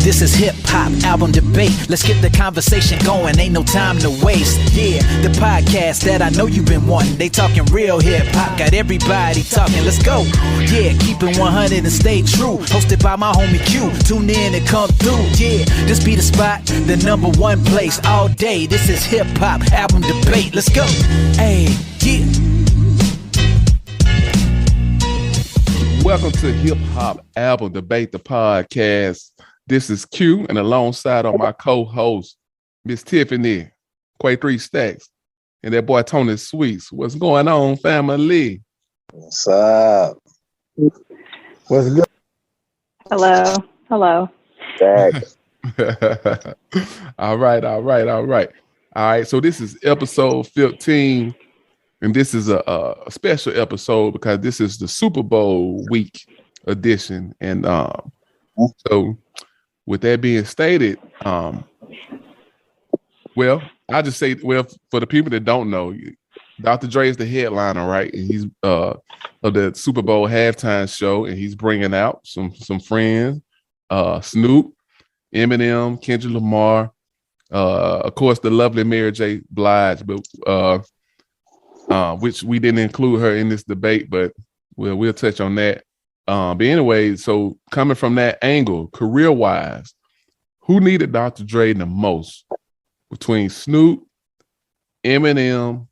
This is HipHop-Album-Debate. Let's get the conversation going, ain't no time to waste. Yeah, the podcast that I know you've been wanting. They talking real hip-hop, got everybody talking. Let's go. Yeah, keep it 100 and stay true. Hosted by my homie Q. Tune in and come through. Yeah, this be the spot, the number one place all day. This is HipHop-Album-Debate. Let's go. Hey, yeah. Welcome to HipHop-Album-Debate, the podcast. This is Q, and alongside of my co-host, Miss Tiffany, Quea 3 Stax, and that boy Tony Sweets. What's going on, family? What's up? What's good? Hello. Stax. All right. So this is episode 15, and this is a special episode because this is the Super Bowl week edition. And so with that being stated, I'll just say, for the people that don't know, Dr. Dre is the headliner, right? And he's of the Super Bowl halftime show, and he's bringing out some friends, Snoop, Eminem, Kendrick Lamar, of course, the lovely Mary J. Blige, but which we didn't include her in this debate, but we'll touch on that. But anyway, so coming from that angle, career-wise, who needed Dr. Dre the most between Snoop, Eminem,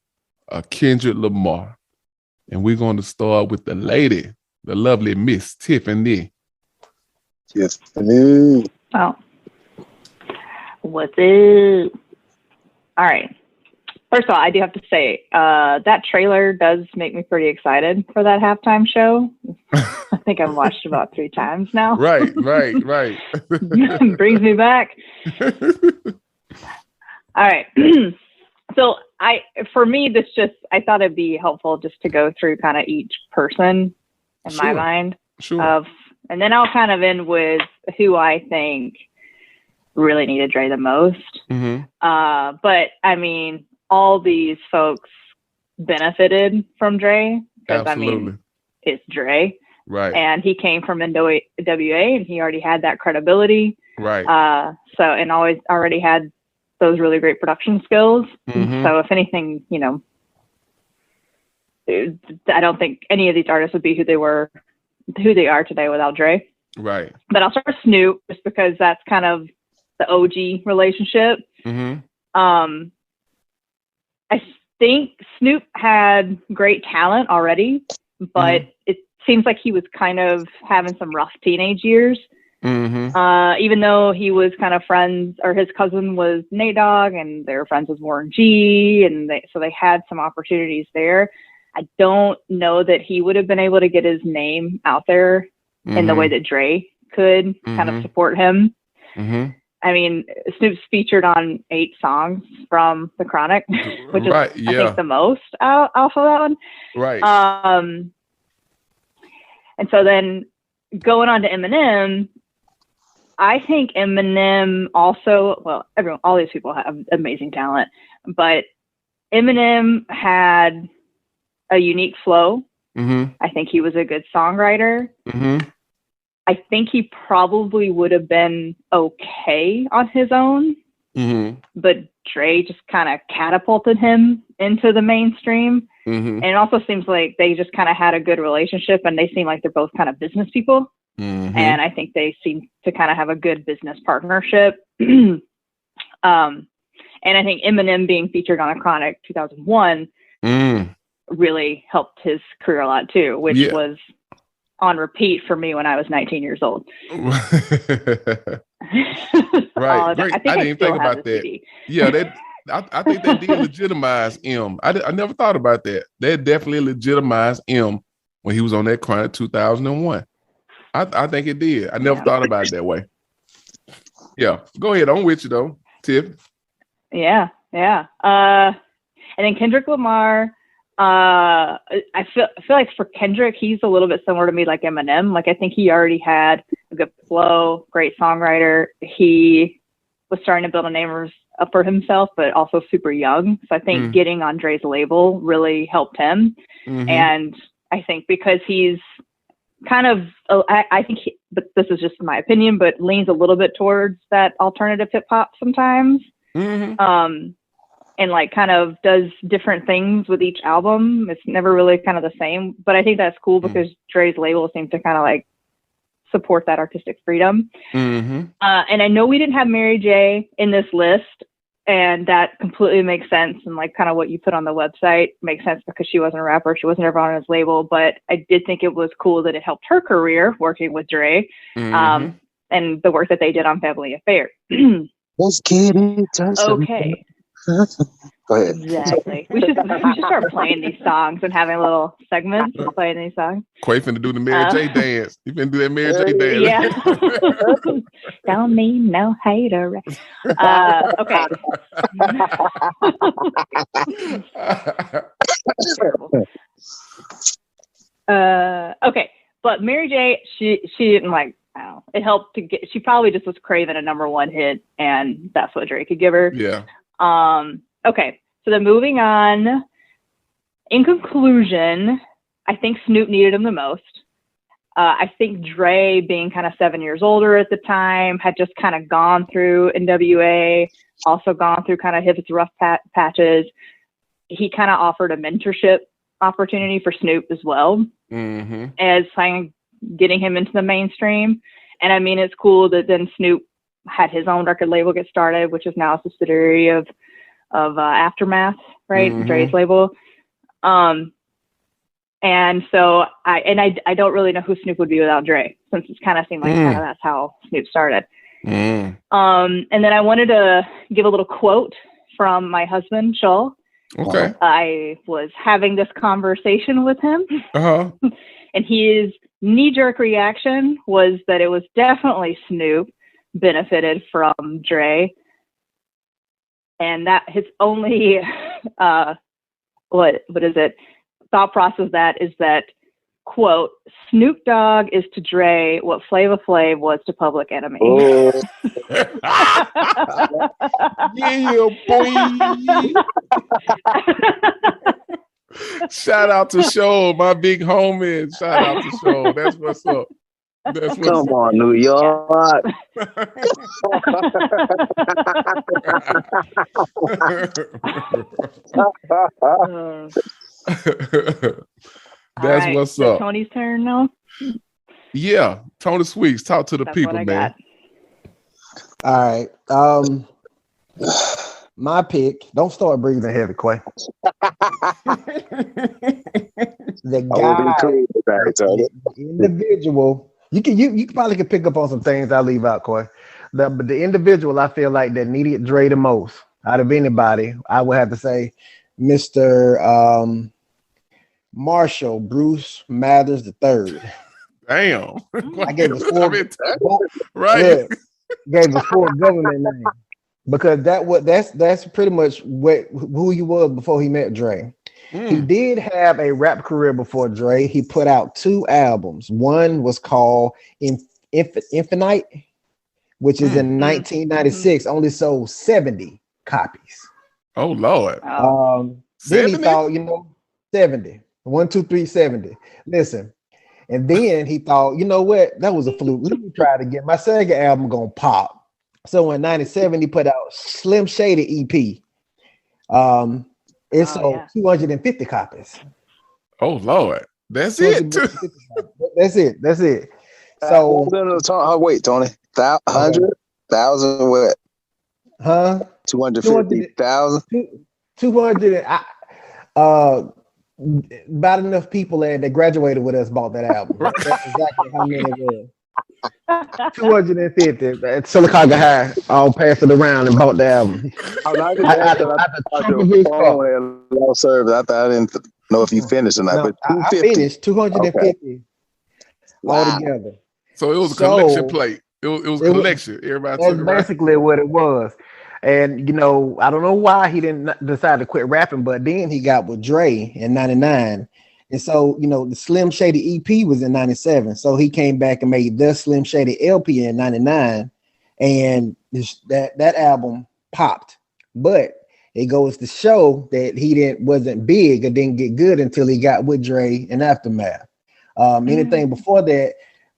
or Kendrick Lamar? And we're going to start with the lady, the lovely Miss Tiffany. Tiffany. Oh. What's up? All right. First of all, I do have to say, that trailer does make me pretty excited for that halftime show. I think I've watched about 3 times now. Right. Brings me back. All right. So for me, I thought it'd be helpful just to go through kind of each person in my mind. Sure. And then I'll kind of end with who I think really needed Dre the most. Mm-hmm. But I mean, all these folks benefited from Dre because I mean, it's Dre, right? And he came from NWA, and he already had that credibility, right? And always already had those really great production skills. Mm-hmm. So if anything, you know, I don't think any of these artists would be who they are today without Dre. Right. But I'll start with Snoop just because that's kind of the OG relationship. Mm-hmm. I think Snoop had great talent already, but it seems like he was kind of having some rough teenage years. Mm-hmm. Even though he was kind of friends, or his cousin was Nate Dogg, and they were friends with Warren G, and so they had some opportunities there. I don't know that he would have been able to get his name out there in the way that Dre could kind of support him. Mm-hmm. I mean, Snoop's featured on 8 songs from The Chronic, which is, I think, the most off of that one. Right. And so then going on to Eminem, I think Eminem also, all these people have amazing talent, but Eminem had a unique flow. Mm-hmm. I think he was a good songwriter. Mm-hmm. I think he probably would have been okay on his own, but Dre just kind of catapulted him into the mainstream. Mm-hmm. And it also seems like they just kind of had a good relationship, and they seem like they're both kind of business people. Mm-hmm. And I think they seem to kind of have a good business partnership. And I think Eminem being featured on a Chronic 2001 really helped his career a lot too, which was on repeat for me when I was 19 years old. Right. Great. I didn't even think about that. CD. Yeah, I think that did legitimize M. I never thought about that. That definitely legitimized M when he was on that Chronic 2001. I think it did. I never thought about it that way. Yeah. Go ahead. I'm with you though, Tiff. Yeah. And then Kendrick Lamar, I feel like for Kendrick, he's a little bit similar to me, like Eminem. Like I think he already had a good flow, great songwriter. He was starting to build a name up for himself, but also super young. So I think getting on Dre's label really helped him. And I think because he's kind of, I think but this is just my opinion, but leans a little bit towards that alternative hip hop sometimes. And like kind of does different things with each album. It's never really kind of the same, but I think that's cool because Dre's label seems to kind of like support that artistic freedom. And I know we didn't have Mary J in this list, and that completely makes sense. And like kind of what you put on the website makes sense because she wasn't a rapper. She wasn't ever on his label, but I did think it was cool that it helped her career working with Dre, and the work that they did on Family Affair. Let's get it. Okay. Go ahead. Exactly. We should start playing these songs and having little segments playing these songs. Quay finna do the Mary J dance. You finna do that Mary J dance. Yeah. Don't need no hater. Okay. Okay. But Mary J, she didn't like, I don't know, it helped to get, she probably just was craving a #1 hit, and that's what Drake could give her. Yeah. Okay, so then moving on. In conclusion, I think Snoop needed him the most. I think Dre, being kind of 7 years older at the time, had just kind of gone through NWA, also gone through kind of his rough patches. He kind of offered a mentorship opportunity for Snoop as well, as kind of getting him into the mainstream. And I mean, it's cool that then Snoop had his own record label get started, which is now a subsidiary of Aftermath, right? Dre's label. And so I don't really know who Snoop would be without Dre, since it kind of seemed like kind of that's how Snoop started. And then I wanted to give a little quote from my husband, Shaw. Okay. I was having this conversation with him, and his knee-jerk reaction was that it was definitely Snoop benefited from Dre, and that his only what is it thought process that is that, quote, Snoop Dogg is to Dre what Flava Flav was to Public Enemy. Yeah, boy. Shout out to Show, my big homie. Shout out to Show. That's what's up. That's what's Come on, New York. That's right, what's so up. Tony's turn now. Yeah, Tony Sweets, talk to the That's people, what I man. got. All right. My pick. Don't start breathing heavy, Quay. The guy, the individual. You can probably can pick up on some things I leave out, Quay. But the individual I feel like that needed Dre the most out of anybody, I would have to say, Mr. Marshall Bruce Mathers III. Damn. I gave a full right. Gave a full government name because that's pretty much who he was before he met Dre. He did have a rap career before Dre. He put out 2 albums. One was called Infinite, which is in 1996. Only sold 70 copies. Oh Lord. Then he thought, 70. 1, 2, 3, 70. Listen. And then he thought, you know what? That was a fluke. Let me try it again. My second album gonna pop. So in 97, he put out Slim Shady EP. It sold 250 copies. Oh Lord. That's it. That's it. So wait, Tony. 100,000 what? Huh? 250,000. 200. About enough people that graduated with us bought that album. That's exactly how many it was. 250 at Silicaga High, all passed it around and bought the album. I didn't know if you finished or not. But I finished 250 altogether. So it was a collection plate. It was a collection. Everybody took it. That's basically what it was. And I don't know why he didn't decide to quit rapping, but then he got with Dre in 99. And so, the Slim Shady EP was in 97. So he came back and made the Slim Shady LP in 99. And that album popped. But it goes to show that he wasn't big or didn't get good until he got with Dre and Aftermath. Anything before that,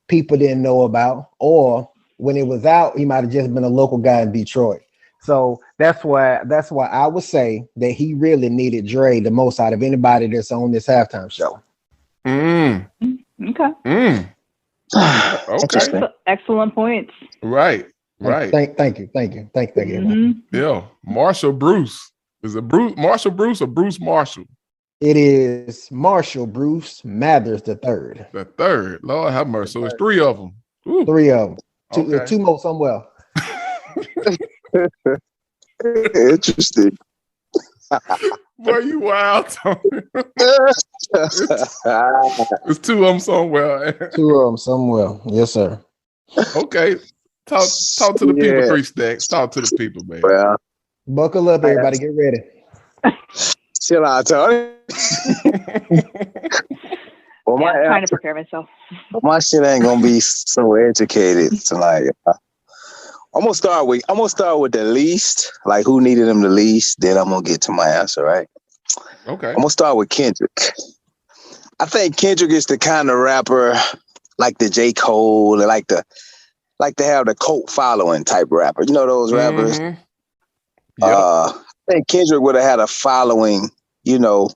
people didn't know about, or when it was out, he might have just been a local guy in Detroit. So that's why I would say that he really needed Dre the most out of anybody that's on this halftime show. Okay. Okay. Excellent points. Right. Thank you. Yeah. Marshall Bruce. Is it Marshall Bruce or Bruce Marshall? It is Marshall Bruce Mathers the third. The third. Lord have mercy. So it's three of them. Ooh. Three of them. Okay. Two more somewhere. Interesting. Boy, you wild, Tony. It's two of them somewhere. Two of them somewhere. Yes, sir. Okay. Talk to the people, Three Stacks. Talk to the people, man. Well, buckle up, everybody. Get ready. chill out, Tony. Well, I'm trying to prepare myself. my shit ain't gonna be so educated tonight. I'm gonna start with the least, like who needed him the least. Then I'm gonna get to my answer, right? Okay. I'm gonna start with Kendrick. I think Kendrick is the kind of rapper like the J. Cole, like to have the cult following type rapper. You know those rappers? Mm-hmm. Yep. I think Kendrick would have had a following, you know.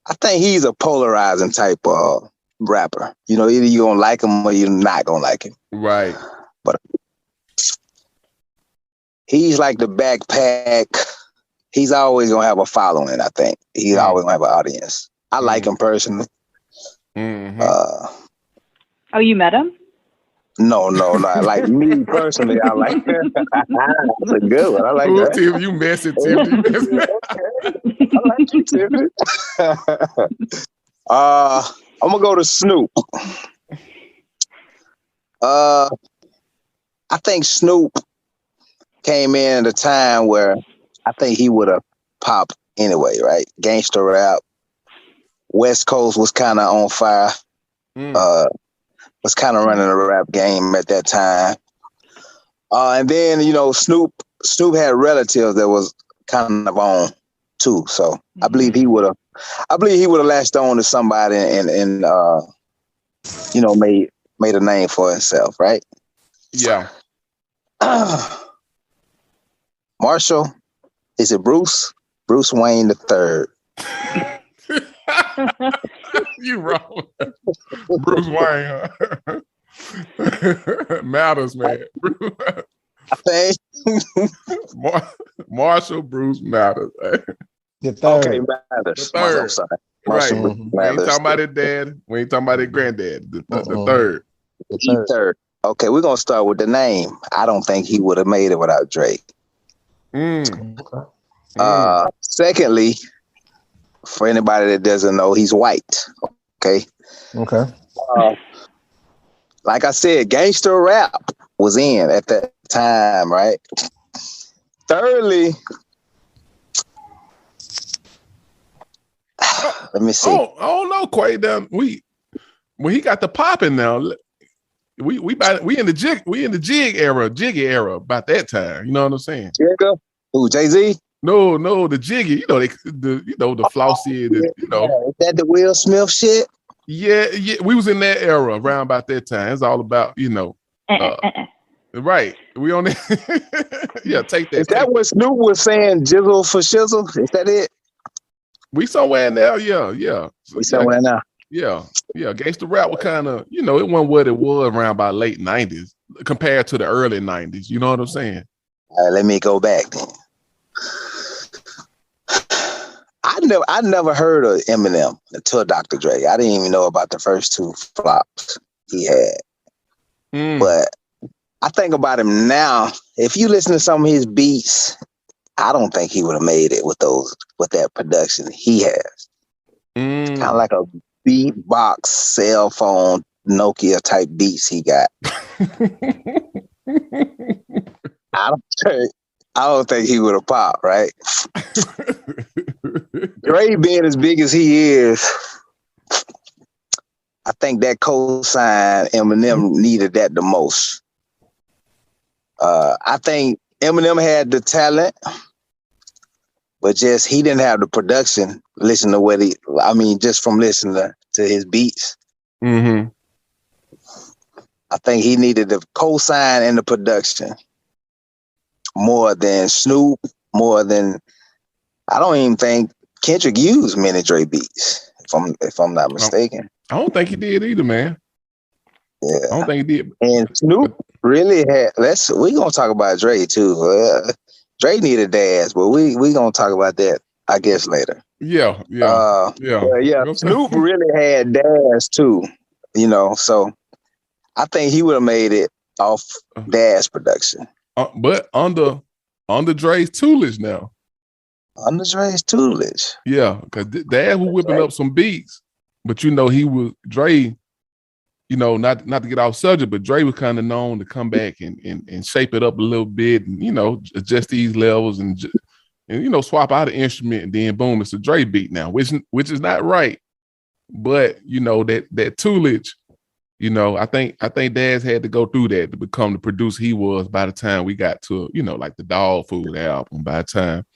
I think he's a polarizing type of rapper. You know, either you're gonna like him or you're not gonna like him. Right. But he's like the backpack. He's always gonna have a following, I think. He's always gonna have an audience. I like him personally. Mm-hmm. Oh, you met him? No. Like me personally, I like him. That's a good one. I like Ooh, that. Tiffany, you mess it, Tiffany. I like you, Tiffany. I'm gonna go to Snoop. I think Snoop came in at a time where I think he would have popped anyway, right? Gangster rap. West Coast was kind of on fire. Was kind of running a rap game at that time. And then, you know, Snoop had relatives that was kind of on too. So I believe he would have latched on to somebody and you know, made a name for himself, right? Yeah. Marshall, is it Bruce? Bruce Wayne the third. You wrong. Bruce Wayne. Matters, man. I think Marshall Bruce Matters. The third. okay, Mathers. The third. I'm sorry. Right. Marshall Bruce We ain't Mathers. talking about his dad. We ain't talking about his granddad. The third. The third. Okay, we're gonna start with the name. I don't think he would have made it without Drake. Secondly, for anybody that doesn't know, he's white. Okay. Like I said, gangster rap was in at that time, right? Thirdly, let me see. I don't know, Quea. When he got the popping now, we in the jiggy era about that time. You know what I'm saying? Jigga? Who, Jay-Z? No, the jiggy. You know the flossy. You know, is that the Will Smith shit? Yeah. We was in that era around about that time. It's all about, you know. Right. We on it. Yeah, take that. Is that what Snoop was saying? Jizzle for shizzle? Is that it? We somewhere now. Yeah. We somewhere now. Yeah. Gangsta rap was kind of, you know, it wasn't what it was around by late 90s compared to the early 90s. You know what I'm saying? All right, let me go back then. I never heard of Eminem until Dr. Dre. I didn't even know about the first two flops he had. But I think about him now. If you listen to some of his beats, I don't think he would have made it with that production he has. Kind of like a beatbox cell phone Nokia type beats he got. I don't think he would have popped, right? Dre being as big as he is, I think that cosign Eminem needed that the most. I think Eminem had the talent, but just he didn't have the production. Just from listening to his beats. Mm-hmm. I think he needed the co-sign and the production more than Snoop, more than. I don't even think Kendrick used many Dre beats, if I'm not mistaken. I don't think he did either, man. Yeah, I don't think he did. And Snoop really had. We gonna talk about Dre too. Dre needed dance, but we gonna talk about that, I guess, later. Yeah. Snoop really had dance too, So I think he would have made it off Dash production. But under Dre's tutelage now. Under Dre's tutelage. Yeah, because Dash was whipping up some beats, but he was Dre. Not to get off subject, but Dre was kind of known to come back and shape it up a little bit, and adjust these levels and swap out an instrument, and then boom, it's a Dre beat now, which is not right. But that tutelage. I think Daz had to go through that to become the producer he was by the time we got to, like the Dog Food album. By the time,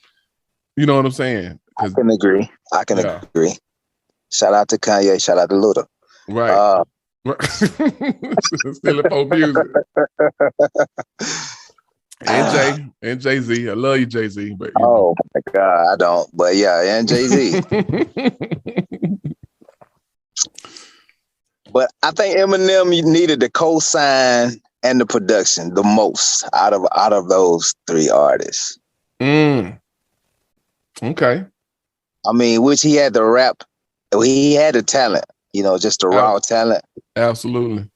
you know what I'm saying? I can agree. Agree. Shout out to Kanye. Shout out to Luda. Right. Still in folk music. And Jay-Z. I love you, Jay-Z. But oh my God, I don't. But yeah, and Jay-Z. But I think Eminem needed the co-sign and the production the most out of those three artists. Okay. I mean, which he had the rap, he had the talent, just the raw talent. Absolutely.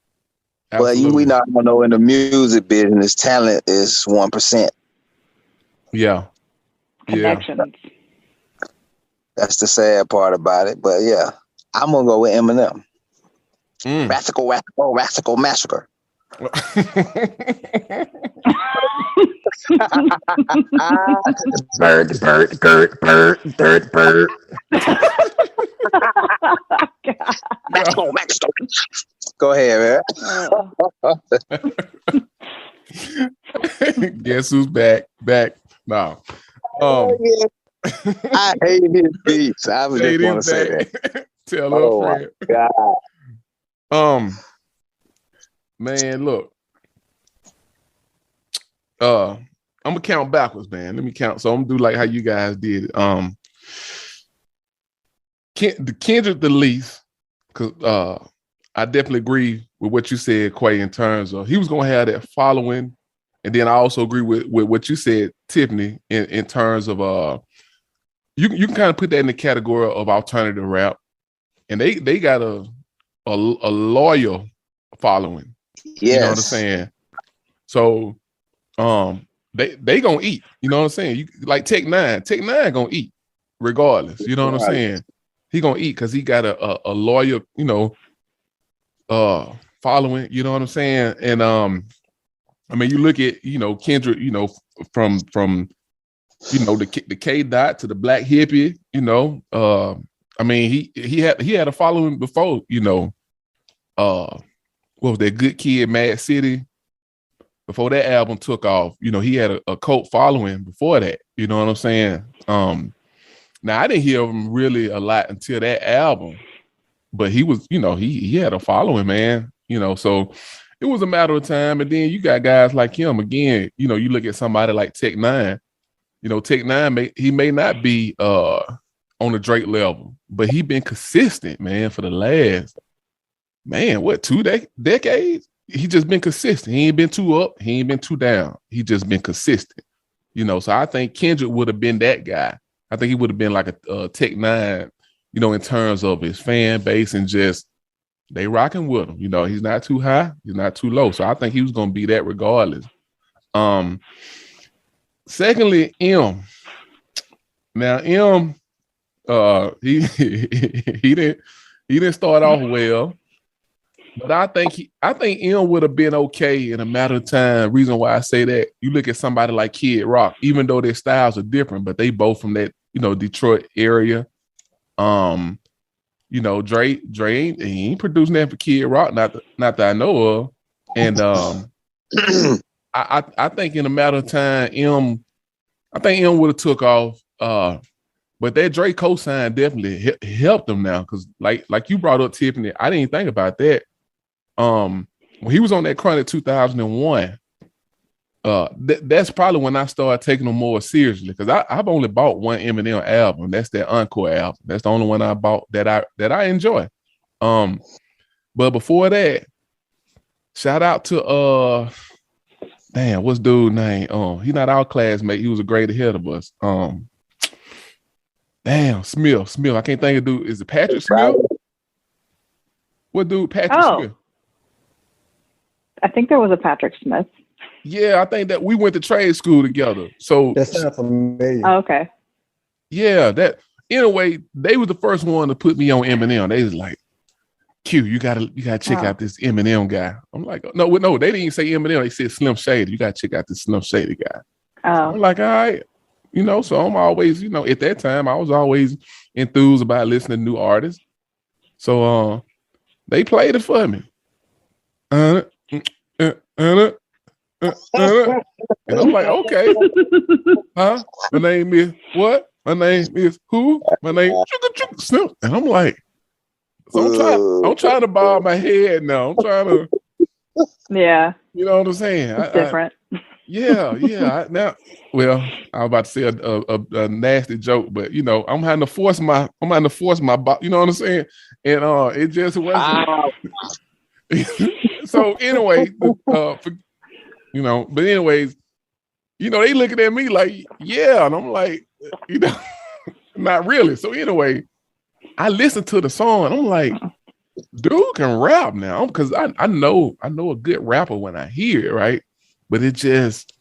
But we not know in the music business, talent is 1%. Yeah. Connections. That's the sad part about it. But yeah, I'm gonna go with Eminem. Radical massacre. Bird. Max. Go ahead, man. Guess who's back? No. I hate his beats. I was just want to say that. Tell a friend. God. Man, look. I'm gonna count backwards, man. Let me count. So I'm gonna do like how you guys did. Kendrick the least, because I definitely agree with what you said, Quea, in terms of he was gonna have that following, and then I also agree with what you said, Tiffany, in terms of you can kind of put that in the category of alternative rap, and they got a loyal following. Yes. You know what I'm saying? So they gonna eat. You know what I'm saying? You like Tech Nine gonna eat regardless. You know what I'm saying? He gonna eat because he got a loyal, following. You know what I'm saying? And I mean, you look at Kendrick, from the K Dot to the Black Hippie. I mean, he had a following before. What was that? Good Kid, Mad City. Before that album took off, he had a cult following before that. You know what I'm saying? Now I didn't hear him really a lot until that album, but he was, he had a following, man. So it was a matter of time. And then you got guys like him again. You look at somebody like Tech Nine. Tech Nine he may not be on the Drake level, but he been consistent, man, for the last 2 decades. He just been consistent. He ain't been too up. He ain't been too down. He just been consistent. So I think Kendrick would have been that guy. I think he would have been like a Tech Nine, in terms of his fan base and just they rocking with him. He's not too high. He's not too low. So I think he was going to be that regardless. Secondly, M. Now, M, he didn't start off well. But I think M would have been okay in a matter of time. Reason why I say that, you look at somebody like Kid Rock, even though their styles are different, but they both from that, Detroit area. Dre ain't producing that for Kid Rock, not that I know of. And I think in a matter of time, M would have took off. But that Drake cosign definitely helped him now, because like you brought up Tiffany, I didn't think about that. When he was on that Chronic 2001, that's probably when I started taking him more seriously, because I've only bought one Eminem album. That's that Encore album. That's the only one I bought that I enjoy. But before that, shout out to what's dude's name? He not our classmate. He was a grade ahead of us. Smith. I can't think of dude. Is it Patrick Smith? What dude? Patrick Smith. I think there was a Patrick Smith. Yeah, I think that we went to trade school together. So that sounds familiar. Oh, okay. Yeah, that in a way, they were the first one to put me on Eminem. They was like, Q, you gotta check out this Eminem guy. I'm like, no, they didn't say Eminem. They said Slim Shady. You gotta check out this Slim Shady guy. Oh. I'm like, all right, so I'm always, at that time, I was always enthused about listening to new artists. So they played it for me. And I'm like, okay. Huh? My name is what? My name is who? My name is Snoop. And I'm like, so I'm trying to bob my head now. I'm trying to. Yeah. You know what I'm saying? It's different. Now, well, I was about to say a nasty joke, but I'm having to force my, you know what I'm saying? And it just wasn't. So anyway, but anyways, they looking at me like, yeah, and I'm like, not really. So anyway, I listened to the song and I'm like, dude can rap now, because I know a good rapper when I hear it, right? But it's just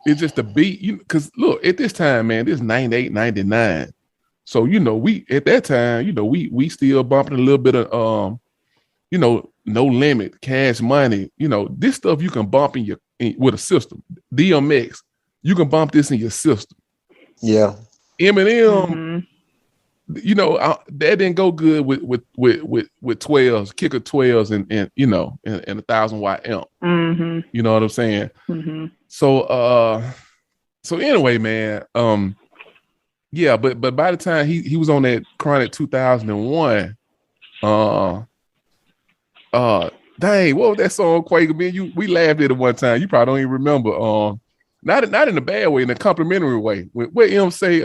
the beat, because look, at this time, man, this 98, 99. So, we at that time, we still bumping a little bit of No Limit, Cash Money, this stuff you can bump with a system. DMX, you can bump this in your system. Yeah. Eminem, that didn't go good with 12s, kicker 12s and 1,000-watt amp. Mm-hmm. You know what I'm saying? Mm-hmm. So anyway, man, but by the time he was on that Chronic 2001, dang, what was that song, Quea? We laughed at it one time. You probably don't even remember. Not in a bad way, in a complimentary way. Where M say,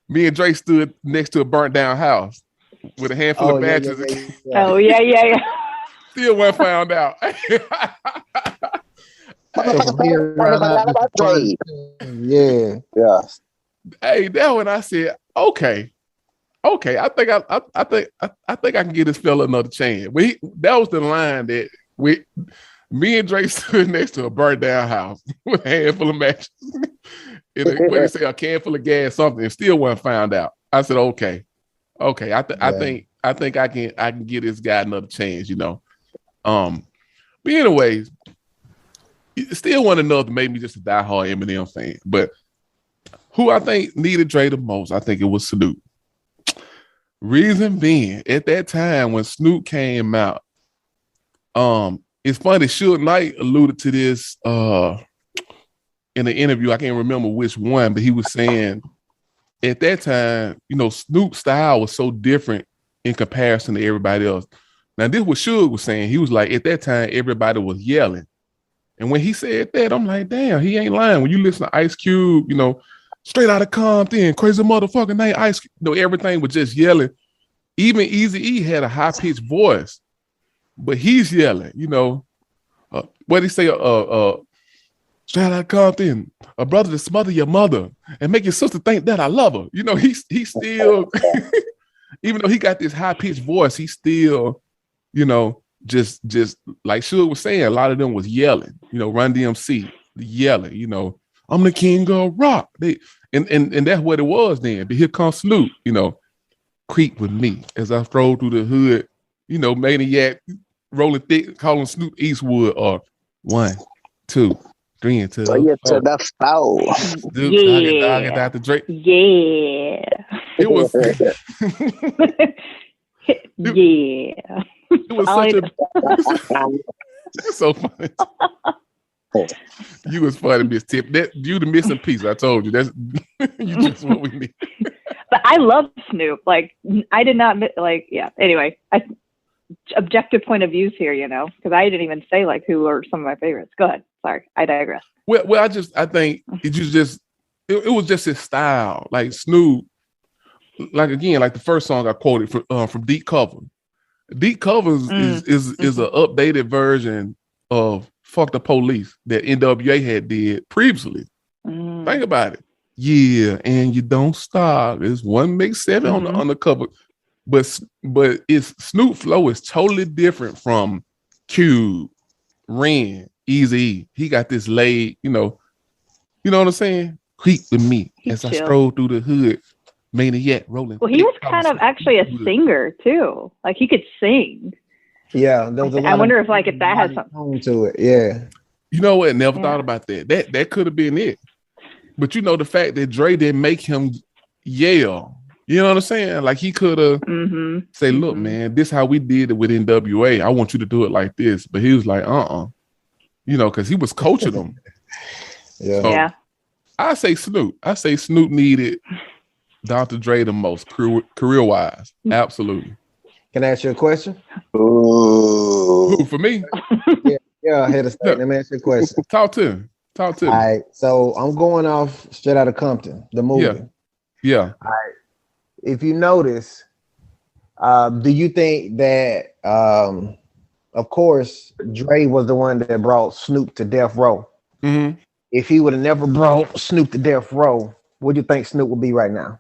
me and Drake stood next to a burnt down house with a handful of matches. Yeah. Oh yeah. Still wasn't found out. Yeah. Hey, that when I said, okay, I think I can give this fella another chance. That was the line that me and Drake stood next to a burnt down house with a handful of matches. What they say, a can full of gas, something, and still wasn't found out. I said, okay. I think I can give this guy another chance, But anyways, still one enough to make me just a diehard Eminem fan. But who I think needed Dre the most, I think it was Snoop. Reason being, at that time when Snoop came out, it's funny, Suge Knight alluded to this in an interview. I can't remember which one, but he was saying at that time, Snoop's style was so different in comparison to everybody else. Now, this is what Suge was saying. He was like, at that time, everybody was yelling. And when he said that, I'm like, damn, he ain't lying. When you listen to Ice Cube, Straight Outta Compton, Crazy Motherfucking Night, Ice Cube, everything was just yelling. Even Eazy-E had a high-pitched voice, but he's yelling, what did he say? Straight Outta Compton, a brother to smother your mother and make your sister think that I love her. He's still, even though he got this high-pitched voice, he still, just like Suge was saying, a lot of them was yelling, Run DMC, yelling, I'm the king of rock. And that's what it was then. But here comes Snoop, creep with me as I stroll through the hood, Maniac, rolling thick, calling Snoop Eastwood, or 1, 2, 3 into so you to the flow. Dog and Dr. Drake. Yeah. It was yeah. It was such a it's so funny. You was funny, Miss Tip. That you the missing piece. I told you. That's you just what we need. But I love Snoop. Like, I did not like. Yeah. Anyway, objective point of views here, because I didn't even say like who are some of my favorites. Go ahead. Sorry, I digress. Well, I think it was just his style. Like Snoop, like again, like the first song I quoted from Deep Cover. Deep Covers is an updated version of Fuck the Police that NWA had did previously. Think about it. Yeah, and you don't stop. It's 1Mix7 on the cover. But it's Snoop flow is totally different from Cube, Ren, Eazy. He got this laid, you know what I'm saying? Creep with me as I stroll through the hood. Maniac rolling. Well, he was kind of actually a singer too. Like he could sing. Yeah, there was a lot. I wonder if that has something to it. Yeah. You know what? Never thought about that. That could have been it. But the fact that Dre didn't make him yell. You know what I'm saying? Like he could have say, look, man, this how we did it with NWA. I want you to do it like this. But he was like, because he was coaching them. Yeah. So, I say Snoop needed Dr. Dre the most career-wise. Absolutely. Can I ask you a question? Ooh. Who, for me? Yeah, I had a state. Let me ask you a question. Talk to him. All right, so I'm going off Straight Outta Compton, the movie. Yeah. All right. If you notice, do you think that, of course, Dre was the one that brought Snoop to death row? Mm-hmm. If he would have never brought Snoop to death row, what do you think Snoop would be right now?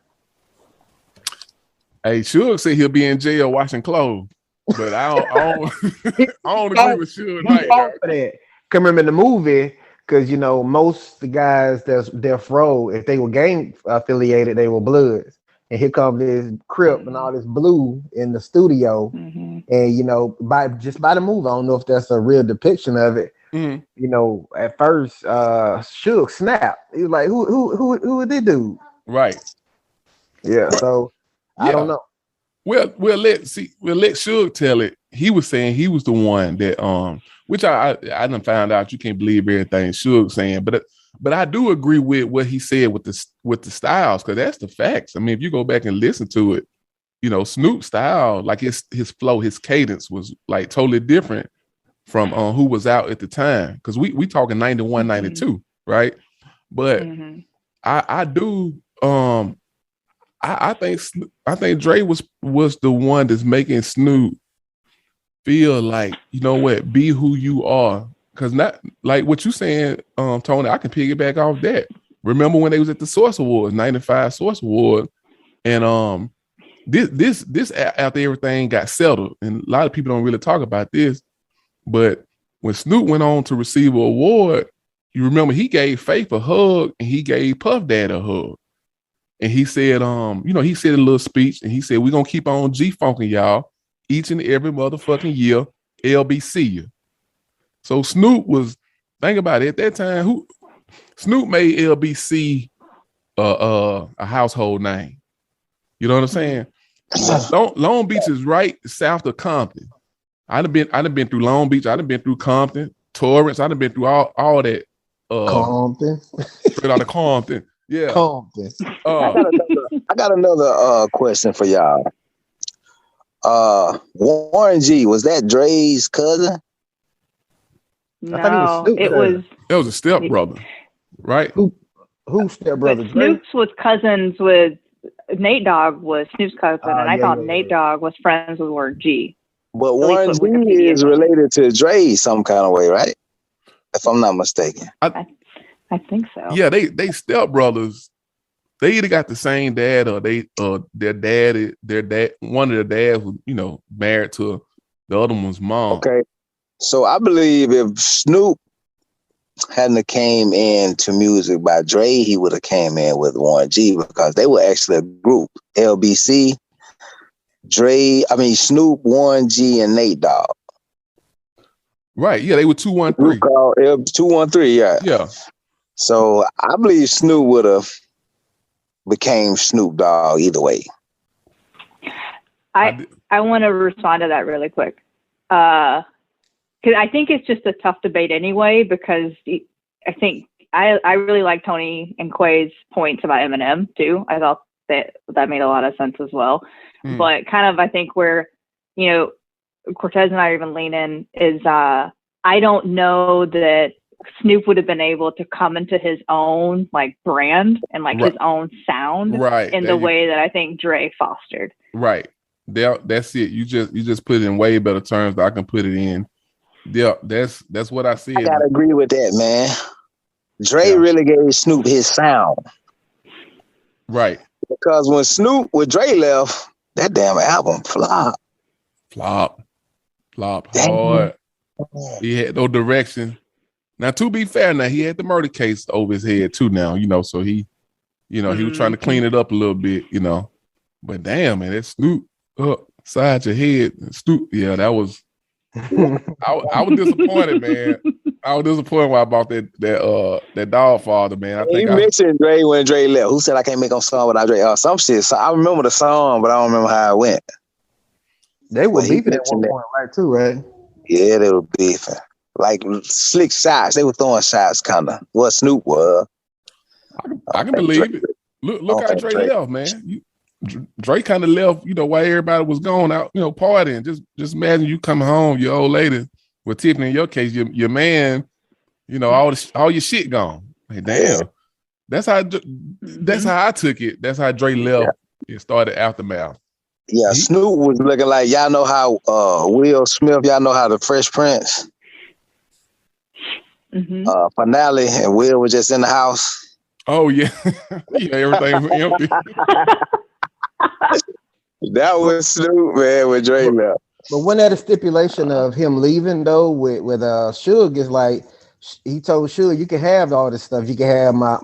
Hey, Suge said he'll be in jail washing clothes, but I don't agree with Suge. Come remember in the movie, because most the guys that's death row, if they were gang affiliated, they were Bloods. And here comes this Crip and all this blue in the studio, and by the movie, I don't know if that's a real depiction of it. At first, Suge snapped. He was like, "Who would they do?" Right. Yeah. So I don't know. We'll let Suge tell it. He was saying he was the one that which I done found out you can't believe everything Suge saying, but I do agree with what he said with the styles, because that's the facts. I mean, if you go back and listen to it, Snoop's style, like his flow, his cadence was like totally different from who was out at the time, because we talking 91, 92, right? But I do I think Dre was the one that's making Snoop feel like, be who you are. Because not like what you saying, Tony, I can piggyback off that. Remember when they was at the Source Awards, 95 Source Award, and this after everything got settled, and a lot of people don't really talk about this, but when Snoop went on to receive an award, you remember he gave Faith a hug and he gave Puff Daddy a hug. And he said, he said a little speech, and he said, we're gonna keep on G-funking y'all each and every motherfucking year, LBC you. So Snoop was, think about it, at that time, Snoop made LBC a household name. You know what I'm saying? Long Beach is right south of Compton. I'd have been through Long Beach. I'd have been through Compton, Torrance. I'd have been through all that. Compton. Straight out of Compton. Yeah. Compton. I got another question for y'all. Warren G, was that Dre's cousin? No, it was a stepbrother, right? Who stepbrother? Snoop's was cousins with Nate Dogg was Snoop's cousin, and I thought Nate Dogg was friends with Warren G. But Warren G is related to Dre some kind of way, right? If I'm not mistaken. I think so. Yeah, they stepbrothers. They either got the same dad or their dad, one of their dads was, married to the other one's mom. Okay. So I believe if Snoop hadn't came into music by Dre, he would have came in with Warren G, because they were actually a group. LBC, Snoop, Warren G, and Nate Dogg. Right. Yeah, they were 213. 213, yeah. Yeah. So I believe Snoop would have became Snoop Dogg either way. I want to respond to that really quick. because I think it's just a tough debate anyway, because I think I really like Tony and Quay's points about Eminem too. I thought that made a lot of sense as well. But kind of, I think where, Quartez and I even lean in is, I don't know that Snoop would have been able to come into his own like brand and like his own sound in the way that I think Dre fostered. Right. That's it. You just put it in way better terms than I can put it in. Yeah, that's what I said. I gotta agree with that, man. Dre really gave Snoop his sound. Right. Because when Dre left, that damn album flopped. Flop hard. He had no direction. Now, to be fair, he had the murder case over his head too now, so he, he was trying to clean it up a little bit, But damn, man, that Snoop upside your head. Snoop, yeah, that was I was disappointed, man. I was disappointed when I bought that Dog Father, man. I think you mentioned Dre when Dre left. Who said I can't make a song without Dre? Some shit. So I remember the song, but I don't remember how it went. They were beefing at one point, right? Too, right? Yeah, they were beefing. Like slick shots. They were throwing shots, kind of. What Snoop was. I can believe it. Look how Dre left, man. Dre kind of left, while everybody was going out, partying. Just imagine you come home, your old lady, with Tiffany in your case, your man, all your shit gone. Like, damn. That's how I took it. That's how Dre left. It started Aftermath. Yeah, Snoop was looking like, y'all know how Will Smith, y'all know how the Fresh Prince finale, and Will was just in the house. Oh yeah. Yeah, everything was empty. That was Snoop, man, with Dre left. But when that a stipulation of him leaving though, with Suge, is like he told Suge, you can have all this stuff. You can have my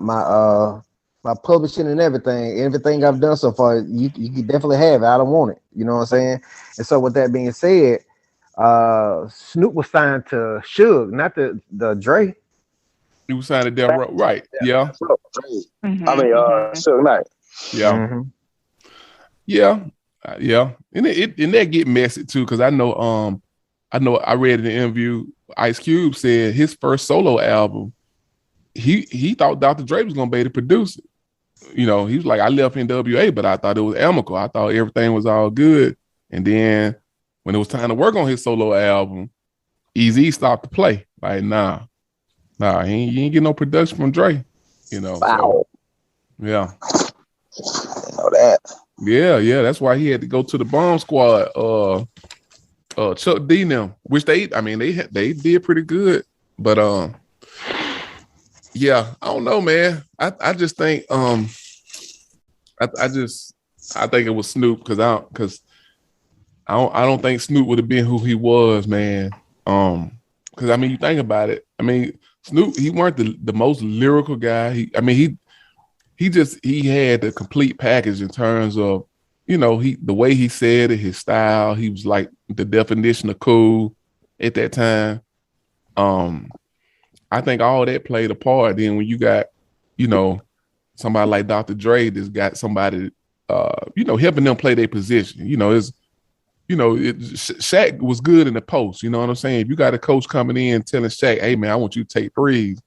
publishing and everything I've done so far. You can definitely have it. I don't want it. You know what I'm saying? And so with that being said, Snoop was signed to Suge, not the Dre. He was signed to Death Row, right? Yeah. I mean, Suge Knight. Yeah. Yeah. Yeah. And that get messy too, because I know I read in the interview, Ice Cube said his first solo album, he thought Dr. Dre was gonna be able to produce it. He was like, I left NWA, but I thought it was amicable. I thought everything was all good. And then when it was time to work on his solo album, Eazy stopped the play. Like, nah, you ain't getting no production from Dre. Wow. So, yeah. I know that. Yeah. That's why he had to go to the Bomb Squad. Chuck D and them, which they did pretty good. But yeah, I don't know, man. I just think I think it was Snoop because I don't think Snoop would have been who he was, man. Because you think about it. Snoop, he weren't the most lyrical guy. He had the complete package in terms of, the way he said it, his style. He was like the definition of cool at that time. I think all that played a part. Then when you got, somebody like Dr. Dre that's got somebody, helping them play their position. Shaq was good in the post. You know what I'm saying? If you got a coach coming in telling Shaq, "Hey man, I want you to take threes,"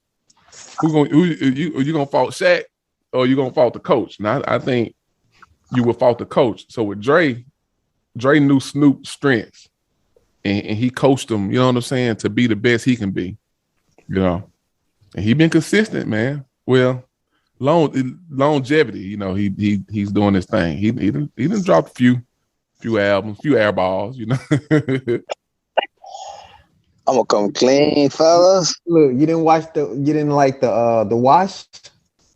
you gonna fault Shaq or you gonna fault the coach? Now I think you would fault the coach. So with Dre knew Snoop's strengths and he coached him. You know what I'm saying? To be the best he can be. And he been consistent, man. Well, longevity. He's doing his thing. He done dropped a few albums, few air balls. I'm gonna come clean, fellas. Look, you didn't like the Wash,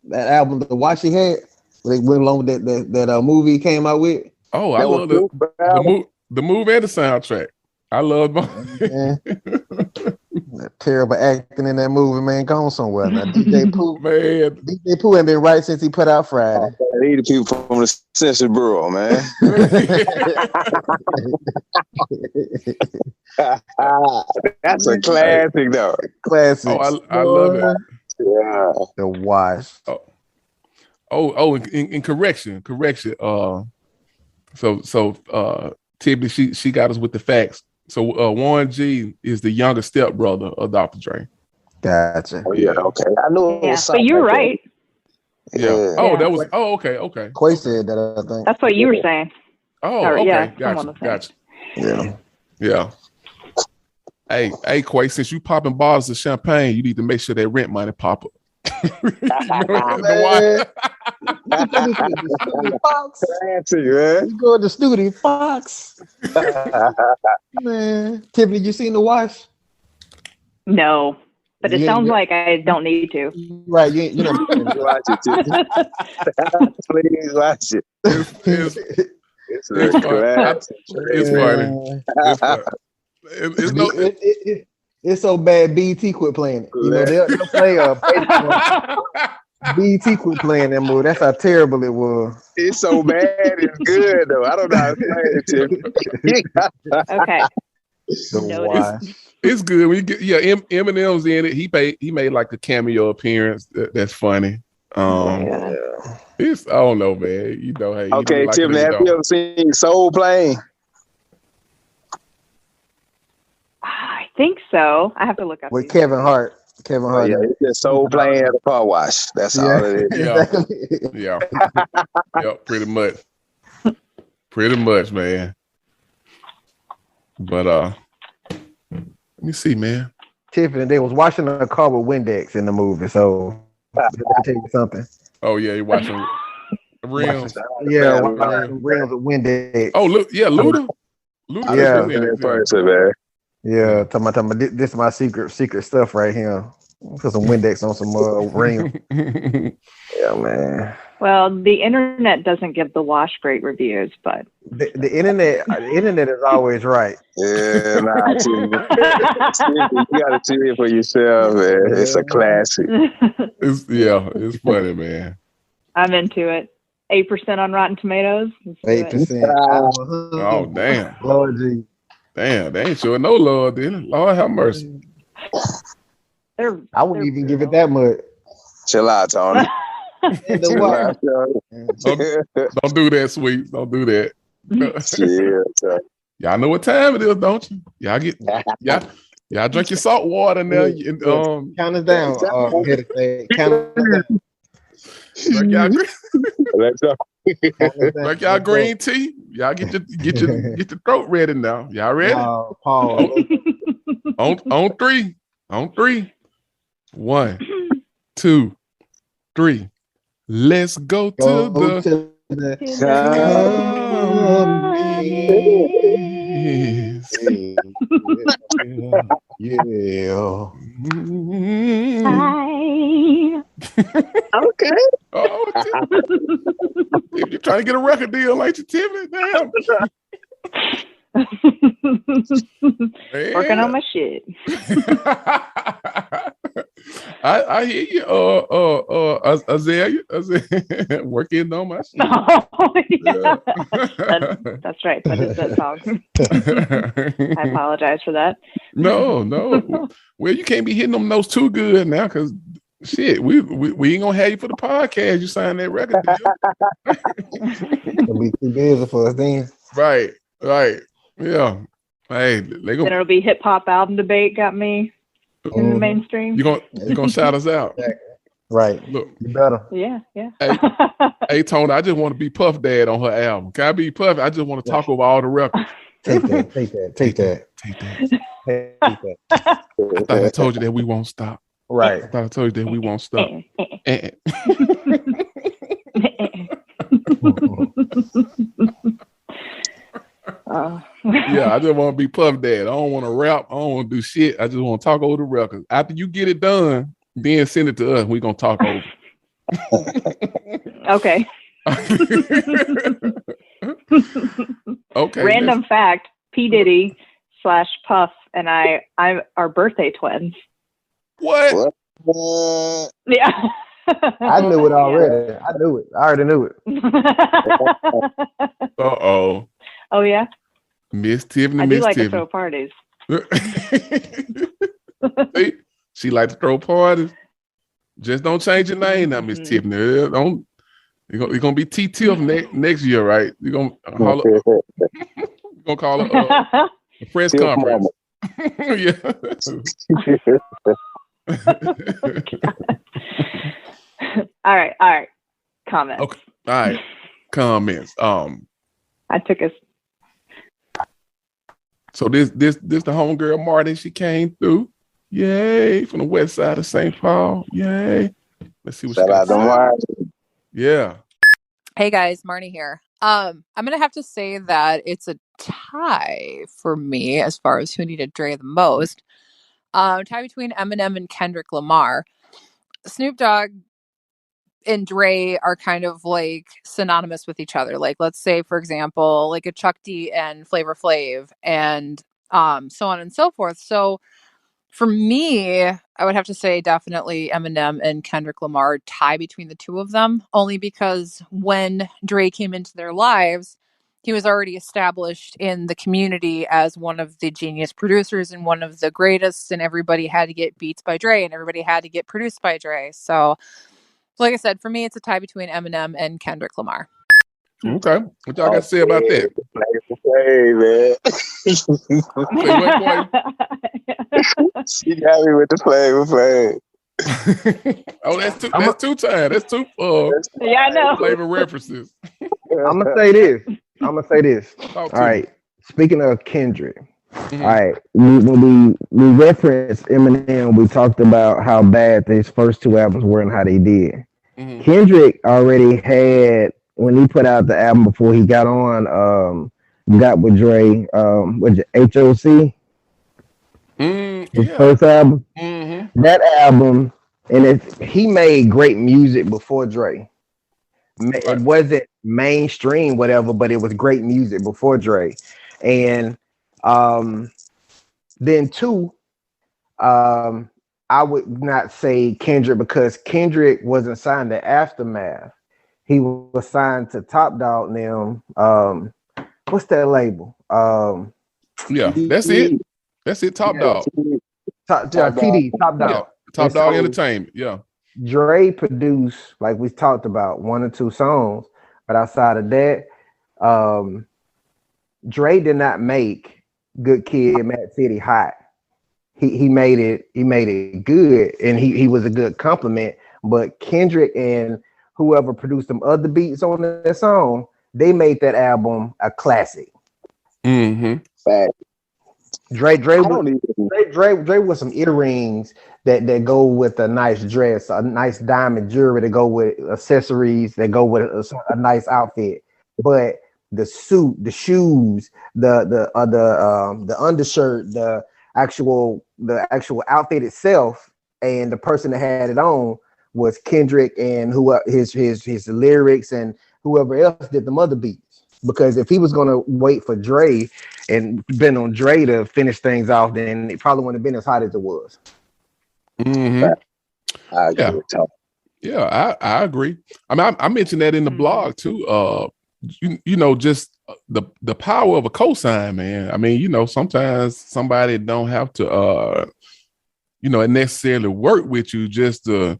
that album, the Wash he had. They went along with that movie he came out with. Oh, I love the movie and the soundtrack. I love both. That terrible acting in that movie, man, gone somewhere. Now DJ Pooh, man, DJ Pooh ain't been right since he put out Friday. Need the people from the Census Bureau, man. That's a classic, though. Classic. Oh, I love it. Yeah. The Wash. In correction. So Tiffany, she got us with the facts. Warren G is the younger stepbrother of Dr. Dre. Gotcha. Oh, yeah, okay. I knew it was Yeah, something but you're like that. right. Yeah. Oh, that was. Oh, okay. Quea said that, I think. That's what you were saying. Oh, Or, okay. yeah, Gotcha. someone was saying. Yeah. Hey, Quea, since you popping bottles of champagne, you need to make sure that rent money pop up. Fox. Fancy, man. You go to the studio, Fox. Man, Tiffany, you seen The Wash? No, but it Yeah, sounds yeah. like I don't need to. Right, you know. Watch it, too. Please watch it. It's It's a fun. classic. It's funny. It's funny. It's no. It's so bad. BET quit playing it. You know they'll play BET quit playing that movie. That's how terrible it was. It's so bad. It's good though. I don't know how to play it. Okay. The Wash. It's good. We get Eminem's in it. He made like a cameo appearance. That's funny. It's I don't know, man. You know, hey. Okay, like Tiffany, have you ever seen Soul Plane? I think so. I have to look up. With Kevin Hart. Kevin Hart. Yeah, it's just Soul Plane at a car wash. That's all it is. Yeah. Yeah, pretty much. Pretty much, man. But let me see, man. Tiffany, they was washing a car with Windex in the movie, so let me tell you something. Oh yeah, you watching rims. Yeah, rims with Windex. Oh look, yeah, Luda. Yeah. Man. Yeah, talking about this is my secret stuff right here. Put some Windex on some ring. Yeah, man. Well, the internet doesn't give the wash great reviews, but The internet is always right. Yeah, nah, you gotta see it for yourself, man. It's a classic. It's funny, man. I'm into it. 8% on Rotten Tomatoes. 8%. Oh damn. Lord G. Damn, they ain't showing no love, did it? Lord have mercy. I wouldn't even give it that much. Chill out, Tony. Chill out, Don't do that, sweet. Don't do that. Chill, Y'all know what time it is, don't you? Y'all drink your salt water now. Count us down. Count us down. Like y'all green tea. Y'all get your throat ready now. Y'all ready? Paul. On three. On three. 1, 2, 3. Let's go to the yeah. Okay. If you're trying to get a record deal, ain't you, Tiffany? Damn. Working on my shit. I hear you, Azalea. Working on my shit. Oh, yeah. That's right. That is that song. I apologize for that. No. Well, you can't be hitting them notes too good now, because shit, we ain't gonna have you for the podcast. You sign that record deal. It'll be too busy for us then. Right. Yeah. Hey, Then it'll be HipHop-Album-Debate got me in the mainstream. You gonna shout us out. Right. Look. You better. Yeah. Hey, Tony, I just want to be Puff Dad on her album. Can I be Puff? I just want to talk over all the records. Take that. I thought I told you that we won't stop. Right. I thought I told you that we won't stop. Yeah, I just want to be Puff Dad. I don't want to rap. I don't want to do shit. I just want to talk over the records. After you get it done, then send it to us. We're going to talk over. Okay. Okay. Random fact, P. Diddy / Puff and I are birthday twins. What? Yeah. I knew it already. I knew it. I already knew it. Uh-oh. Oh, yeah? Miss Tiffany, I do Miss like Tiffany. to throw parties. See? She like to throw parties. Just don't change your name now, Miss Tiffany. Don't. You're gonna be T Tiff next year, right? You're gonna call her. The press conference. Yeah. All right. Comments. Okay. All right. Comments. I took a. So this the homegirl Martin, she came through. Yay, from the west side of St. Paul. Yay. Let's see what she got to say. Yeah. Hey guys, Marnie here. I'm gonna have to say that it's a tie for me as far as who needed Dre the most. Tie between Eminem and Kendrick Lamar. Snoop Dogg and Dre are kind of like synonymous with each other. Like, let's say, for example, like a Chuck D and Flavor Flav, and so on and so forth. So for me, I would have to say definitely Eminem and Kendrick Lamar tie between the two of them, only because when Dre came into their lives, he was already established in the community as one of the genius producers and one of the greatest, and everybody had to get beats by Dre and everybody had to get produced by Dre. So, like I said, for me, it's a tie between Eminem and Kendrick Lamar. Okay. What y'all got to say about that? Hey, man. She got me with the Flavor Flav. Oh, that's two times. That's two yeah, I know. Flavor references. I'm gonna say this. All right. Speaking of Kendrick, all right. When we referenced Eminem, we talked about how bad his first two albums were and how they did. Kendrick already had, when he put out the album before he got on, got with Dre, with HOC, his first album. That album, and he made great music before Dre. It wasn't mainstream, whatever, but it was great music before Dre. And then two, I would not say Kendrick because Kendrick wasn't signed to Aftermath. He was signed to Top Dog now. What's that label? Yeah, that's it. That's it. Top Dog. TD, Top Dog. Yeah. Top Dog Entertainment. Yeah. Dre produced, like we talked about, 1 or 2 songs, but outside of that, Dre did not make Good Kid, Mad City hot. He made it good, and he was a good compliment. But Kendrick and whoever produced them other beats on that song, they made that album a classic. Fact. Dre with some earrings that go with a nice dress, a nice diamond jewelry to go with accessories that go with a nice outfit. But the suit, the shoes, the undershirt, the actual outfit itself, and the person that had it on was Kendrick and who his lyrics and whoever else did the other beats. Because if he was gonna wait for Dre and been on Dre to finish things off, then it probably wouldn't have been as hot as it was. I agree with Tom. Yeah, I agree. I mean, I mentioned that in the blog too. You know, just the power of a cosign, man. I mean, you know, sometimes somebody don't have to, necessarily work with you just to,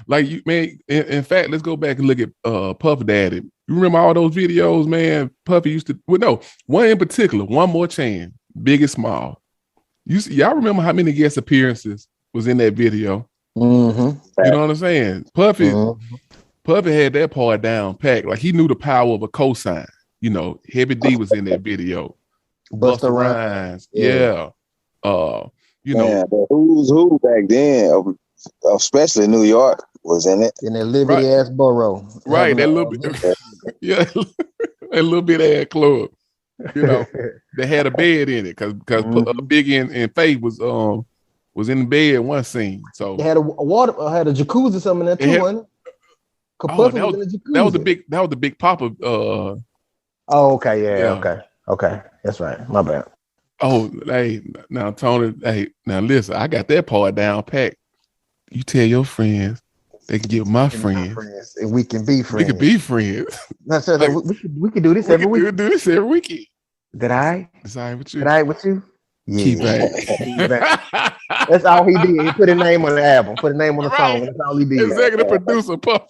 like you, man. In fact, let's go back and look at Puff Daddy. You remember all those videos, man? Puffy used to. Well, no, one in particular, One More Chance, Big and Small. Y'all remember how many guest appearances was in that video? You know what I'm saying? Puffy had that part down packed. Like he knew the power of a cosign. You know, Heavy D was in that video. Busta Rhymes, yeah. The who's who back then, especially New York, was in it. In that liberty ass borough. Right, that little bit. Yeah, that little bit ass club. You know, they had a bed in it because Biggie and Faith was in the bed one scene. So they had a jacuzzi or something in there too, wasn't it? That was the Big Papa. Okay, that's right. My bad. Oh, hey, now Tony, now listen, I got that part down packed. You tell your friends they can get my friends, and we can be friends. We can be friends. No, so like, we can do this every week. We can do this every weekend. Did I? Is I with you? Did I with you? Yeah. Keep back. That's all he did. He put a name on the album, put a name on the song. That's all he did. Executive producer, Puff.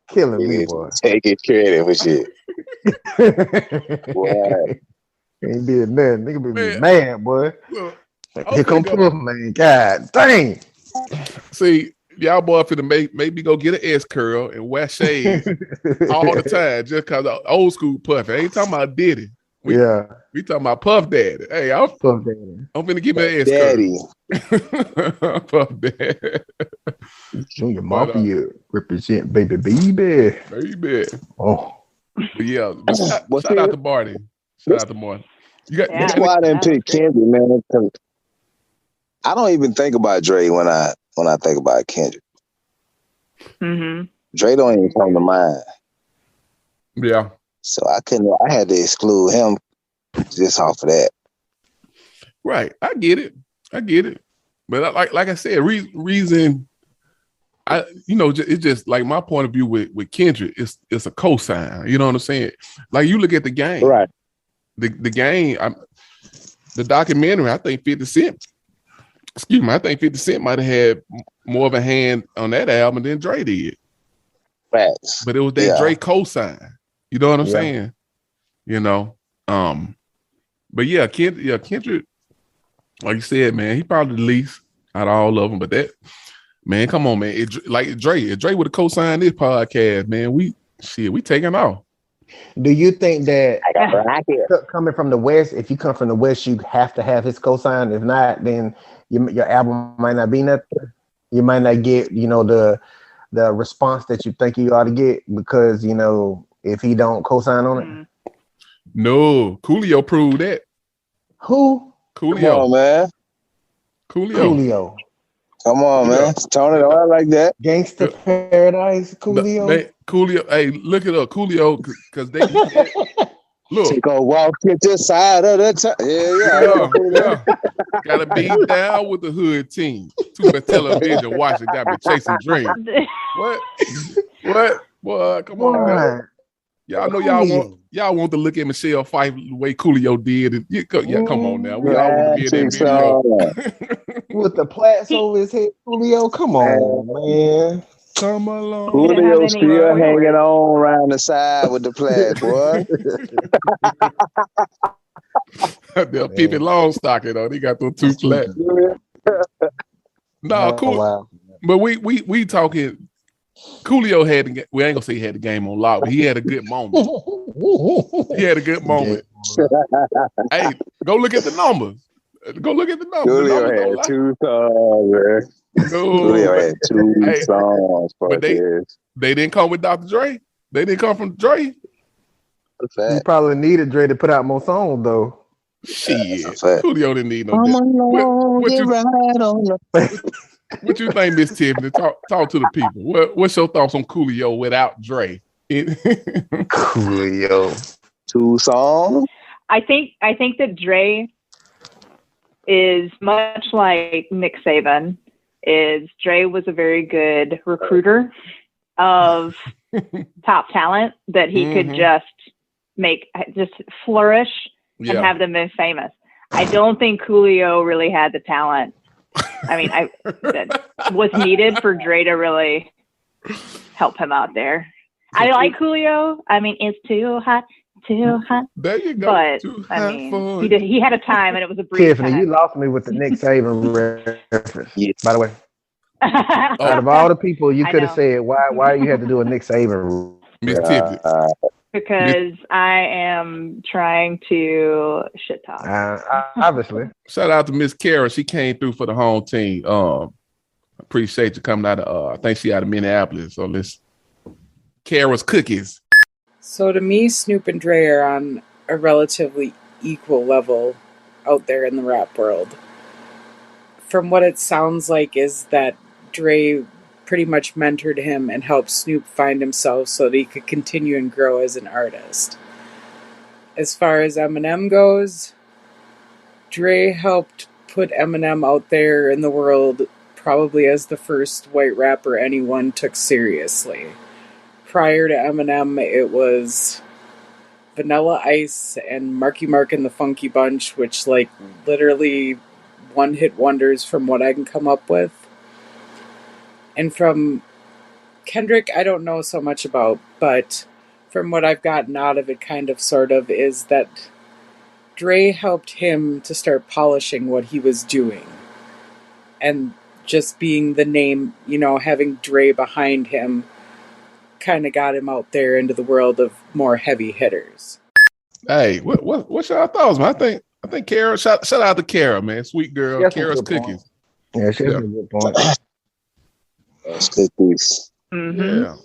Killing me, boy. Taking credit for shit. Boy. Ain't did nothing. Nigga be Man, mad, boy. Look, Here come Puff, man. God dang. See, y'all boy finna maybe go get an S curl and wear shades all the time just cause of old school Puff. I ain't talking about Diddy. We talking about Puff Daddy. Hey, I'm finna give me an S curl. Puff Daddy. Junior Mafia represent baby. Baby. Oh. But yeah, shout out to Marty. Shout out to Marty. That's why I didn't pick Kendrick, man. I don't even think about Dre when I think about Kendrick. Mm-hmm. Dre don't even come to mind. Yeah. So I had to exclude him just off of that. Right. I get it. But like I said, reason it's just like my point of view with Kendrick, it's a cosign. You know what I'm saying? Like you look at the game. Right. The game, the documentary, I think 50 Cent might have had more of a hand on that album than Dre did. Facts. But it was that Dre cosign. You know what I'm saying? You know. But yeah, Kendrick, like you said, man, he probably the least out of all of them. But that, man, come on, man. If Dre would have co-signed this podcast, man, we taking off. Do you think that coming from the West, if you come from the West, you have to have his cosign? If not, then your album might not be nothing. You might not get, the response that you think you ought to get because, if he don't cosign on it. No, Coolio proved that. Who? Coolio. Come on, man. Coolio. Come on, man. Tone it on like that. Gangsta Paradise, Coolio. Coolio, hey, look it up, Coolio, because they look. Take a walk at the side of the time. Yeah. Gotta be down with the hood team. Too much television watching, got me chasing dreams. What? Boy, come on, man. Y'all know y'all want to look at Michelle Pfeiffer the way Coolio did. And come on now. We all want to be in that video. With the plaits over his head, Coolio. Come on, man. Come along. Coolio still hanging on around the side with the plaid, boy. They're peeping long stocking though. They got those two flats. No, cool. Wow. But we talking. Coolio we ain't gonna say he had the game on lock, but he had a good moment. Hey, go look at the numbers. Coolio had 2 songs, man. Coolio had 2 songs. But they didn't come with Dr. Dre. They didn't come from Dre. He probably needed Dre to put out more songs, though. Shit, Coolio didn't need no. What you think, Miss Tiffany? Talk to the people. What's your thoughts on Coolio without Dre? Coolio. 2 songs. I think that Dre is much like Nick Saban. Dre was a very good recruiter of top talent that he could just flourish and have them be famous. I don't think Coolio really had the talent. I mean, that was needed for Dre to really help him out there. I like Coolio. I mean, it's too hot. There you go. But I mean, he had a time, and it was a brief Tiffany, time. you lost me with the Nick Saban reference. By the way, out of all the people you could have said, why you had to do a Nick Saban? Miss Tiffany. Because I am trying to shit talk. Obviously. Shout out to Miss Kara. She came through for the home team. Appreciate you coming out of, I think she out of Minneapolis. So let's Kara's cookies. So to me, Snoop and Dre are on a relatively equal level out there in the rap world. From what it sounds like is that Dre pretty much mentored him and helped Snoop find himself so that he could continue and grow as an artist. As far as Eminem goes, Dre helped put Eminem out there in the world probably as the first white rapper anyone took seriously. Prior to Eminem, it was Vanilla Ice and Marky Mark and the Funky Bunch, which literally one-hit wonders from what I can come up with. And from Kendrick, I don't know so much about, but from what I've gotten out of it, kind of, sort of, is that Dre helped him to start polishing what he was doing. And just being the name, you know, having Dre behind him kind of got him out there into the world of more heavy hitters. Hey, what's your thoughts, man? I think Kara, shout out to Kara, man. Sweet girl, That's Kara's a good point. cookies. Yeah, she has a good point. That's cookies. Mm-hmm. Yeah,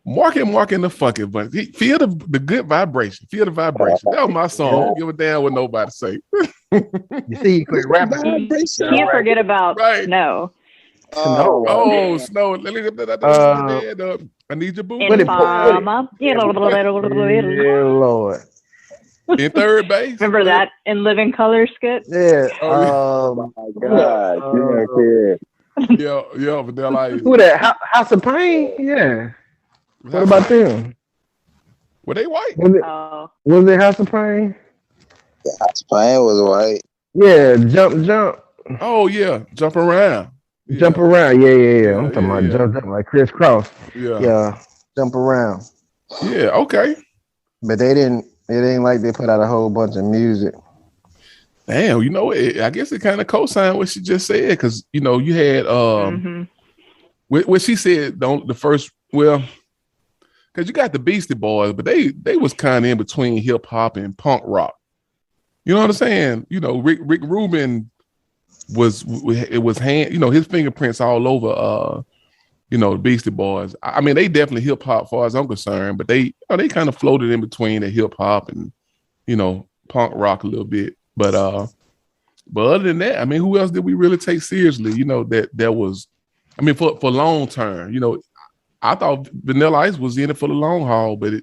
Mark in the funky bunch. Feel the good vibration. Feel the vibration. That was my song. Don't give a damn what nobody say. You see, you quit rapping. Can't forget about Snow. Snow. I need your boo. Informa. Yeah, Lord. In third base. Remember that in Living Color skit? Yeah. Oh my God. Yeah, Vanilla Ice. Who that? House of Pain? Yeah. What about them? Were they white? Was it House of Pain? House of Pain was white. Yeah, jump. Oh yeah, jump around. Yeah. Jump around. Yeah. I'm talking about jump like crisscross. Yeah, jump around. Yeah, okay. But it ain't like they put out a whole bunch of music. Damn, you know, I guess it kind of co-signed what she just said, because you know you had what she said. The first, well, because you got the Beastie Boys, but they was kind of in between hip hop and punk rock. You know what I'm saying? You know, Rick Rubin was hand, you know, his fingerprints all over. You know, the Beastie Boys. I mean, they definitely hip hop, as far as I'm concerned, but they kind of floated in between the hip hop and, you know, punk rock a little bit. But other than that, I mean, who else did we really take seriously? You know, that was, I mean, for long term. You know, I thought Vanilla Ice was in it for the long haul, but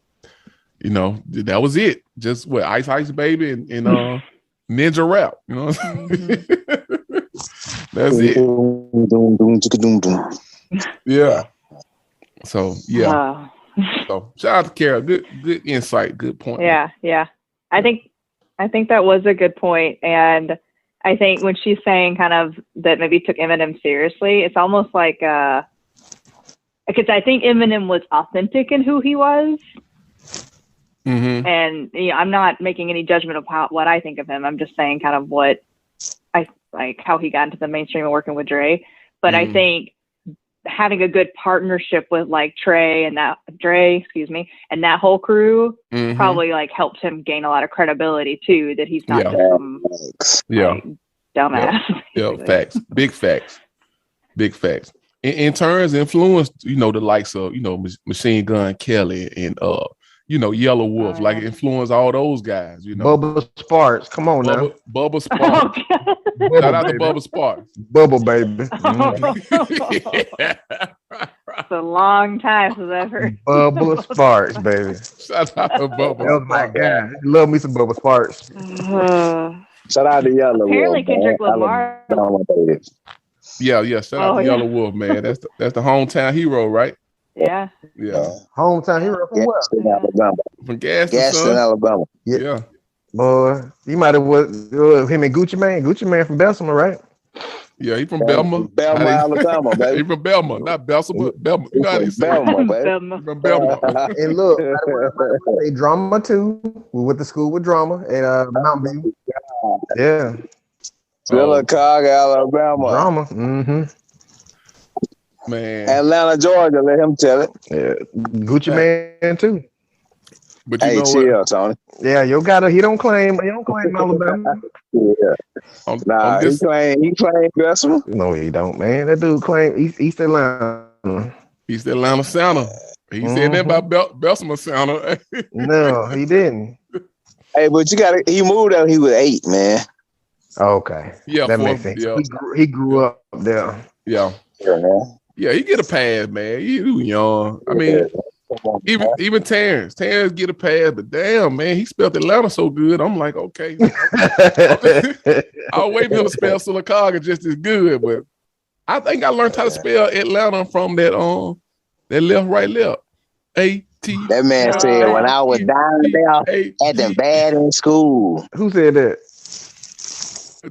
you know, that was it. Just what Ice Baby and Ninja Rap. You know what I'm saying? That's it. Yeah. So yeah. So shout out to Kara. Good insight. Good point. Yeah. I think that was a good point. And I think when she's saying kind of that maybe took Eminem seriously, it's almost like because I think Eminem was authentic in who he was. Mm-hmm. And you know, I'm not making any judgment of what I think of him. I'm just saying kind of what I like, how he got into the mainstream and working with Dre. But I think having a good partnership with like Dre, and that whole crew probably like helped him gain a lot of credibility too, that he's not just some dumbass. Yeah, facts. Big facts. In turns influenced, you know, the likes of, you know, Machine Gun Kelly and you know, Yellow Wolf, like influenced all those guys, you know. Bubba Sparks, come on now. Bubba Sparks. Shout out to Bubba Sparks. Bubba baby. It's a long time since I've heard Bubba Sparks, baby. Shout out to Bubba. That was my guy. Love me some Bubba Sparks. Shout out to Yellow apparently Wolf, Kendrick Lamar. Yeah. Shout out to Yellow Wolf, man. That's the hometown hero, right? Yeah. Hometown hero from what? Alabama. From Gaston, Alabama. Yeah. Boy, you might have was him and Gucci Man from Bessemer, right? Yeah, he from Belma. Alabama, baby. He from Belma, not Bessemer, but Belma. You know how they say Belma, baby. From Belma. And look, they drama too. We went to school with drama at Mountain View. Yeah. Chicago, Alabama. Drama. Mm-hmm. Man. Atlanta, Georgia, let him tell it. Yeah. Gucci Man too. But you hey, know chill, what? Tony. Yeah, he don't claim Alabama. Yeah. He claimed Bessemer. No, he don't, man. That dude claim East Atlanta. East Atlanta Santa. He said that about Bessemer Santa. No, he didn't. Hey, but he moved out, he was 8, man. Okay. Yeah, that makes sense. Yeah. He grew up there. Yeah. Yeah, he get a pass, man. You young. I mean, even Terrence get a pass, but damn, man, he spelled Atlanta so good. I'm like, okay. I'll wait for him to spell Silicaga just as good, but I think I learned how to spell Atlanta from that left, right, left. A-T. That man said when I was down there at the bad in school. Who said that?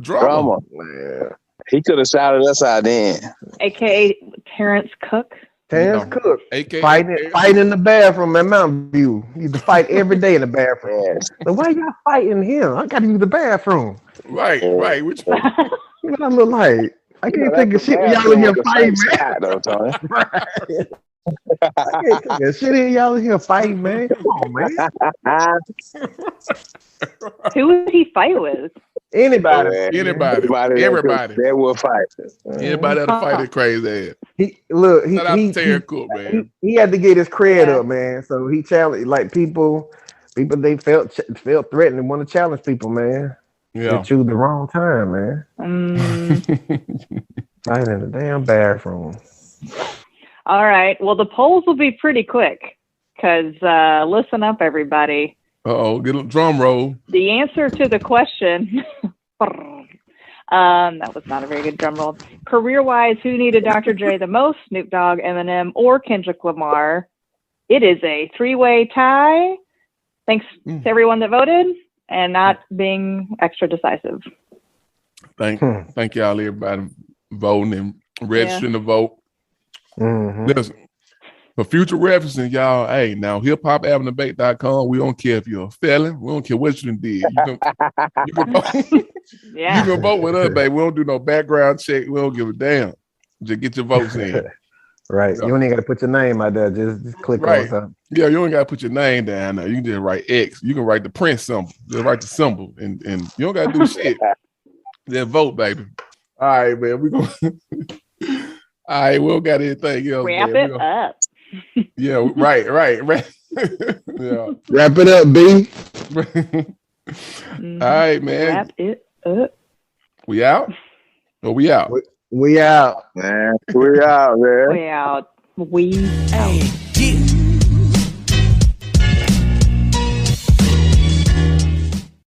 Drama. Yeah. He could have shouted us out then. AKA Terrence Cook. Terrence Cook, AKA fighting in the bathroom at Mountain View. He used to fight every day in the bathroom. Yes. So why y'all fighting him? I gotta use the bathroom. Right. Which What I look like? I can't take a shit when y'all in here fighting, man. I can't take a shit in y'all in here fighting, man. Come on, man. Who would he fight with? Anybody. Everybody. They will fight. Anybody that'll fight that crazy ass. He Terrence Cook, man. he had to get his cred up, man. So he challenged like people they felt threatened and want to challenge people, man. Yeah. They choose the wrong time, man. Fighting in the damn bathroom. All right. Well, the polls will be pretty quick because listen up, everybody. Get a drum roll. The answer to the question, that was not a very good drum roll. Career-wise, who needed Dr. Dre the most? Snoop Dogg, Eminem, or Kendrick Lamar? It is a three-way tie. Thanks to everyone that voted and not being extra decisive. Thank y'all, everybody voting and registering to vote. Listen, for future referencing, y'all, hey, now HipHop-Album-Debate.com, we don't care if you're a felon. We don't care what you done did. You can vote. You can vote with us, baby. We don't do no background check. We don't give a damn. Just get your votes in. Right. So, you don't even got to put your name out there. Just click on something. Yeah, you don't got to put your name down there. You can just write X. You can write the print symbol. Just write the symbol. And you don't got to do shit. Just vote, baby. All right, man. We're going to... All right, we don't got anything else. Wrap it up. Yeah, right. Yeah. Wrap it up, B. All right, man. Wrap it up. We out? Or we out? We out. Man, we out, man. We out. We out.